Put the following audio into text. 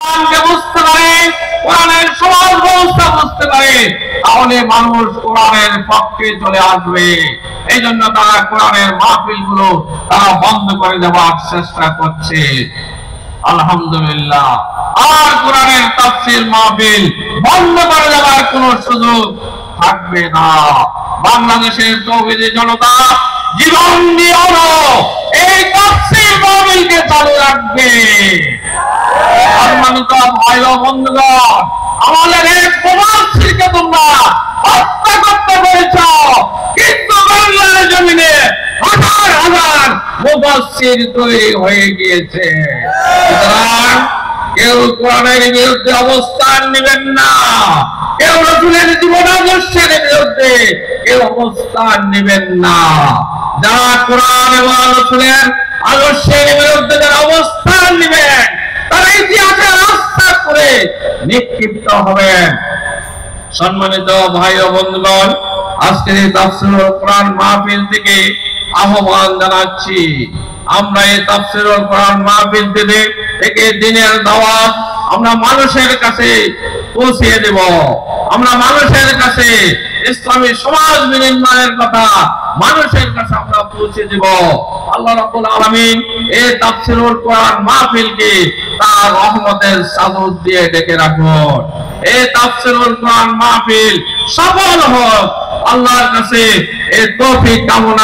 কোরআনকে বুঝতে পারে, কোরআনের সমাজ ব্যবস্থা বুঝতে পারে, তাহলে মানুষ কোরআনের পক্ষে চলে আসবে। এই জন্য তারা কোরআনের মাহফিলগুলো তারা বন্ধ করে দেওয়ার চেষ্টা করছে। আলহামদুলিল্লাহ, আর কোরআনের তাফসীর মাহফিল বন্ধ করে দেওয়ার কোনো সুযোগ থাকবে না। বাংলাদেশের তৌহিদি জনতা জীবন দিয়েও এই তাফসীর মাহফিলকে চালু রাখবে। সম্মানিত ভাই ও বন্ধুগণ, আমাদের এক মুফাসসিরকে তোমরা হত্যা করতে পেরেছ, কিন্তু বাংলার জমিনে হাজার হাজার মুফাসসির তৈরি হয়ে গিয়েছে। সুতরাং কেউ কোরআনের বিরুদ্ধে অবস্থান নেবেন না, কেউ রাসূলের জীবনাদর্শের বিরুদ্ধে কেউ অবস্থান নেবেন না। যারা কোরআন এবং রাসূলের আদর্শের বিরুদ্ধে যারা অবস্থান নেবেন, তারা ইতিহাসে রাস্তা করে নিক্ষিপ্ত হবেন। সম্মানিত ভাই ও বন্ধুগণ, আজকের এই তাফসীরুল কোরআন মাহফিল থেকে আহ্বান জানাচ্ছি, আমরা এই তাফসীরুল কোরআন মাহফিল থেকে দিনের দাওয়াত আমরা মানুষের কাছে পৌঁছে দেব। আমরা মানুষের কাছে ইসলামী সমাজ নির্মাণের কথা মানুষের কাছে আমরা পৌঁছে দেব। আল্লাহ রাব্বুল আলামিন এই তাফসীরুল কোরআন মাহফিলকে তার রহমতের চাদর দিয়ে ঢেকে রাখুন। এই তাফসীরুল কোরআন মাহফিল সফল হোক, আল্লাহর কাছে এই তৌফিক কামনা